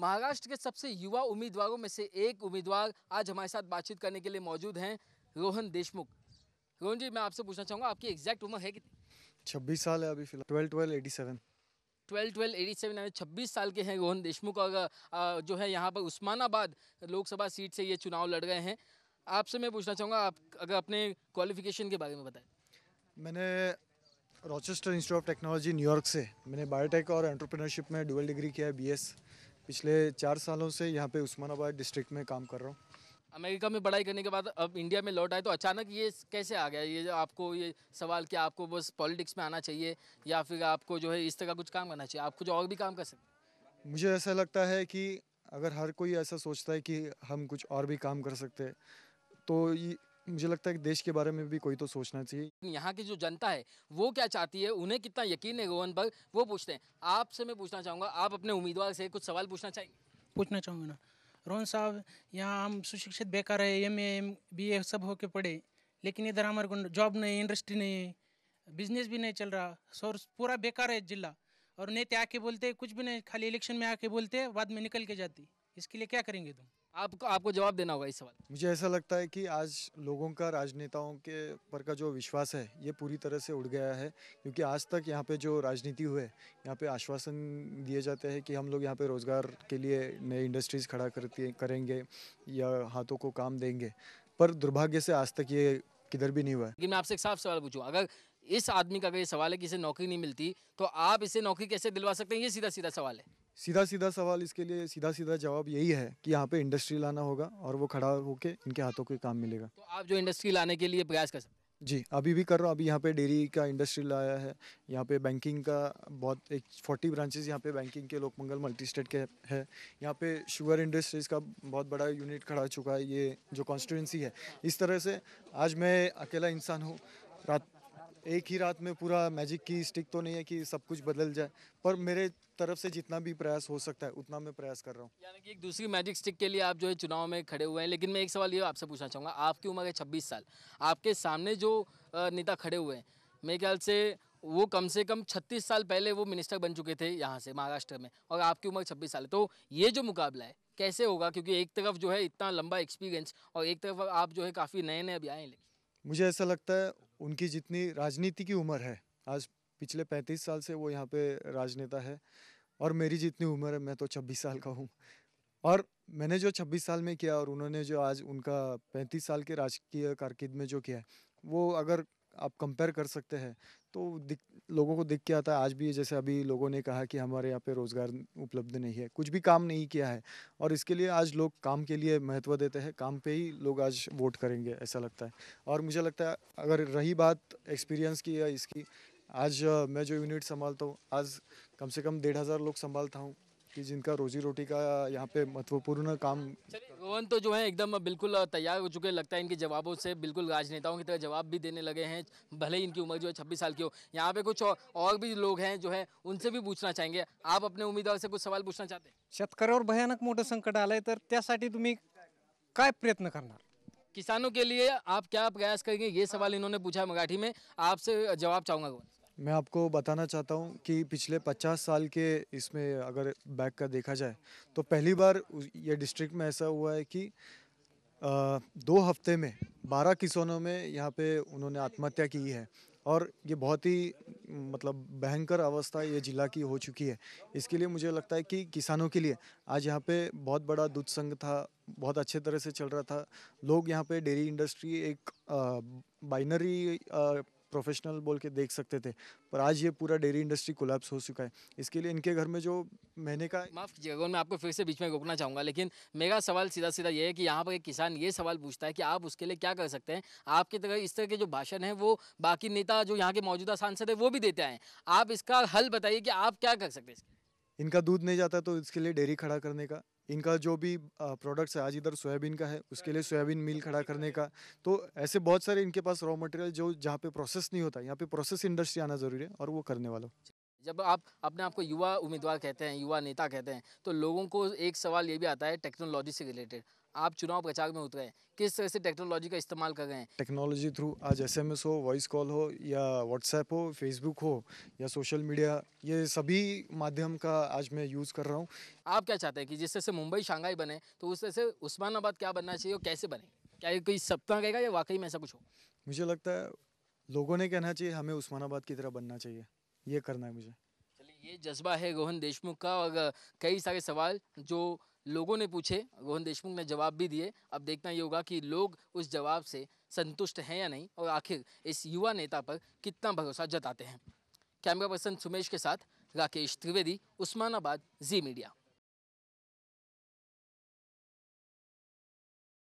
महाराष्ट्र के सबसे युवा उम्मीदवारों में से एक उम्मीदवार आज हमारे साथ बातचीत करने के लिए मौजूद हैं, रोहन देशमुख। रोहन जी, मैं आपसे पूछना चाहूँगा, आपकी एग्जैक्ट उम्र है कितनी? 26 साल है अभी फिलहाल। 12-12-87। 12-12-87 यानी 26 साल के हैं रोहन देशमुख। और जो है यहाँ पर उस्मानाबाद लोकसभा सीट से ये चुनाव लड़ रहे हैं। आपसे मैं पूछना चाहूँगा, आप अगर अपने क्वालिफिकेशन के बारे में बताएं। मैंने Rochester institute of technology New York से मैंने बायोटेक और एंटरप्रेन्योरशिप में डुअल डिग्री किया है, बीएस। पिछले 4 सालों से यहाँ पे उस्मानाबाद डिस्ट्रिक्ट में काम कर रहा हूँ। अमेरिका में पढ़ाई करने के बाद अब इंडिया में लौट आए, तो अचानक ये कैसे आ गया ये जो आपको ये सवाल कि आपको बस पॉलिटिक्स में आना चाहिए या फिर आपको जो है इस तरह कुछ काम करना चाहिए? आप कुछ और भी काम कर सकते मुझे ऐसा लगता है कि अगर हर कोई ऐसा सोचता है कि हम कुछ और भी काम कर सकते हैं, तो मुझे लगता है कि देश के बारे में भी कोई तो सोचना चाहिए। हैं? यहाँ की जो जनता है वो क्या चाहती है, उन्हें कितना यकीन है रोहन पर, वो पूछते हैं। आपसे मैं पूछना चाहूँगा, आप अपने उम्मीदवार से कुछ सवाल पूछना चाहेंगे? पूछना चाहूँगा ना। रोहन साहब, यहाँ हम सुशिक्षित बेकार है, MA MBA सब होके पढ़े, लेकिन इधर हमारे को जॉब नहीं, इंडस्ट्री नहीं है, बिजनेस भी नहीं चल रहा, सोर्स पूरा बेकार है जिला। और नेता आके बोलते कुछ भी नहीं, खाली इलेक्शन में आके बोलते, बाद में निकल के जाती। इसके लिए क्या करेंगे तुम? आपको जवाब देना होगा इस सवाल। मुझे ऐसा लगता है कि आज लोगों का राजनेताओं के पर का जो विश्वास है ये पूरी तरह से उड़ गया है, क्योंकि आज तक यहाँ पे जो राजनीति हुए यहाँ पे आश्वासन दिए जाते हैं कि हम लोग यहाँ पे रोज़गार के लिए नए इंडस्ट्रीज़ खड़ा करेंगे या हाथों को काम देंगे, पर दुर्भाग्य से आज तक ये किधर भी नहीं हुआ है। लेकिन मैं आपसे एक साफ सवाल पूछूं, अगर इस आदमी का अगर ये सवाल है कि इसे नौकरी नहीं मिलती, तो आप इसे नौकरी कैसे दिलवा सकते हैं? ये सीधा सीधा सवाल है। सीधा सीधा सवाल, इसके लिए सीधा सीधा जवाब यही है कि यहाँ पे इंडस्ट्री लाना होगा और वो खड़ा होके इनके हाथों को काम मिलेगा। तो आप जो इंडस्ट्री लाने के लिए प्रयास कर सकते हैं। जी, अभी भी कर रहा हूँ। अभी यहाँ पे डेयरी का इंडस्ट्री लाया है, यहाँ पे बैंकिंग का बहुत एक 40 ब्रांचेस यहाँ पे बैंकिंग के लोकमंगल मल्टी स्टेट के है। यहाँ पे शुगर इंडस्ट्रीज़ का बहुत बड़ा यूनिट खड़ा हो चुका है, ये जो कॉन्स्टिट्यूंसी है। इस तरह से आज मैं अकेला इंसान हूँ। एक ही रात में पूरा मैजिक की स्टिक तो नहीं है कि सब कुछ बदल जाए, पर मेरे तरफ से जितना भी प्रयास हो सकता है उतना मैं प्रयास कर रहा हूँ। यानी कि एक दूसरी मैजिक स्टिक के लिए आप जो है चुनाव में खड़े हुए हैं। लेकिन मैं एक सवाल ये आपसे पूछना चाहूँगा, आपकी उम्र है 26 साल, आपके सामने जो नेता खड़े हुए हैं, मेरे ख्याल से वो कम से कम 36 साल पहले वो मिनिस्टर बन चुके थे यहाँ से महाराष्ट्र में, और आपकी उम्र 26 साल है। तो ये जो मुकाबला है कैसे होगा? क्योंकि एक तरफ जो है इतना लंबा एक्सपीरियंस और एक तरफ आप जो है काफ़ी नए नए अभी आए हैं। मुझे ऐसा लगता है उनकी जितनी राजनीति की उम्र है, आज पिछले 35 साल से वो यहाँ पे राजनेता है, और मेरी जितनी उम्र है मैं तो 26 साल का हूँ। और मैंने जो 26 साल में किया और उन्होंने जो आज उनका 35 साल के राजकीय कारकिर्द में जो किया है, वो अगर आप कंपेयर कर सकते हैं तो लोगों को दिख के आता है। आज भी जैसे अभी लोगों ने कहा कि हमारे यहाँ पे रोज़गार उपलब्ध नहीं है, कुछ भी काम नहीं किया है, और इसके लिए आज लोग काम के लिए महत्व देते हैं। काम पे ही लोग आज वोट करेंगे ऐसा लगता है। और मुझे लगता है अगर रही बात एक्सपीरियंस की या इसकी, आज मैं जो यूनिट संभालता हूँ, आज कम से कम 1,500 लोग संभालता हूँ कि जिनका रोजी रोटी का यहाँ पे महत्वपूर्ण काम। चलिए, रोहन तो जो है एकदम बिल्कुल तैयार हो चुके, लगता है इनके जवाबों से बिल्कुल राजनेताओं की तरह जवाब भी देने लगे हैं, भले ही इनकी उम्र जो है 26 साल की हो। यहाँ पे कुछ और भी लोग हैं जो है, उनसे भी पूछना चाहेंगे। आप अपने उम्मीदवार से कुछ सवाल पूछना चाहते हैं? शेतकऱ्यावर भयानक मोठं संकट आलंय, तर त्यासाठी तुम्ही काय प्रयत्न करणार? किसानों के लिए आप क्या प्रयास करेंगे, ये सवाल इन्होंने पूछा है मराठी में। आपसे जवाब चाहूँगा रोहन। मैं आपको बताना चाहता हूँ कि पिछले 50 साल के इसमें अगर बैक का देखा जाए तो पहली बार ये डिस्ट्रिक्ट में ऐसा हुआ है कि 2 हफ्ते में 12 किसानों में यहाँ पे उन्होंने आत्महत्या की है, और ये बहुत ही मतलब भयंकर अवस्था ये जिला की हो चुकी है। इसके लिए मुझे लगता है कि किसानों के लिए आज यहाँ पे बहुत बड़ा दूध संघ था, बहुत अच्छे तरह से चल रहा था। लोग यहाँ पे डेयरी इंडस्ट्री एक बाइनरी प्रोफेशनल बोल के देख सकते थे, पर आज ये पूरा डेयरी इंडस्ट्री कोलैप्स हो चुका है। इसके लिए इनके घर में जो महीने का माफ़ कीजिएगा रोहन, मैं आपको फिर से बीच में रोकना चाहूँगा, लेकिन मेरा सवाल सीधा सीधा ये है कि यहाँ पर एक किसान ये सवाल पूछता है कि आप उसके लिए क्या कर सकते हैं। आपकी तरह इस तरह के जो भाषण हैं वो बाकी नेता जो यहाँ के मौजूदा सांसद है वो भी देते हैं। आप इसका हल बताइए कि आप क्या कर सकते हैं इसके? इनका दूध नहीं जाता तो इसके लिए डेयरी खड़ा करने का, इनका जो भी प्रोडक्ट्स है, आज इधर सोयाबीन का है उसके लिए सोयाबीन मिल खड़ा करने का। तो ऐसे बहुत सारे इनके पास रॉ मटेरियल जो जहाँ पे प्रोसेस नहीं होता, यहाँ पे प्रोसेस इंडस्ट्री आना ज़रूरी है, और वो करने वाला हूँ। जब आप अपने आप को युवा उम्मीदवार कहते हैं, युवा नेता कहते हैं, तो लोगों को एक सवाल ये भी आता है टेक्नोलॉजी से रिलेटेड। आप चुनाव प्रचार में उतरे हैं, किस तरह से टेक्नोलॉजी का इस्तेमाल कर रहे हैं? टेक्नोलॉजी थ्रू आज एसएमएस हो, वॉइस कॉल हो या व्हाट्सएप हो, फेसबुक हो या सोशल मीडिया, ये सभी माध्यम का आज मैं यूज़ कर रहा हूँ। आप क्या चाहते हैं कि जिस तरह से मुंबई शंघाई बने तो उस तरह से उस्मानाबाद क्या बनना चाहिए और कैसे बने? क्या ये कोई सपना रहेगा या वाकई में ऐसा कुछ हो? मुझे लगता है लोगों ने कहना चाहिए हमें उस्मानाबाद की तरह बनना चाहिए, ये करना है मुझे। चलिए, ये जज्बा है रोहन देशमुख का। और कई सारे सवाल जो लोगों ने पूछे, रोहन देशमुख ने जवाब भी दिए। अब देखना ये होगा कि लोग उस जवाब से संतुष्ट हैं या नहीं, और आखिर इस युवा नेता पर कितना भरोसा जताते हैं। कैमरा पर्सन सुमेश के साथ राकेश त्रिवेदी, उस्मानाबाद, जी मीडिया।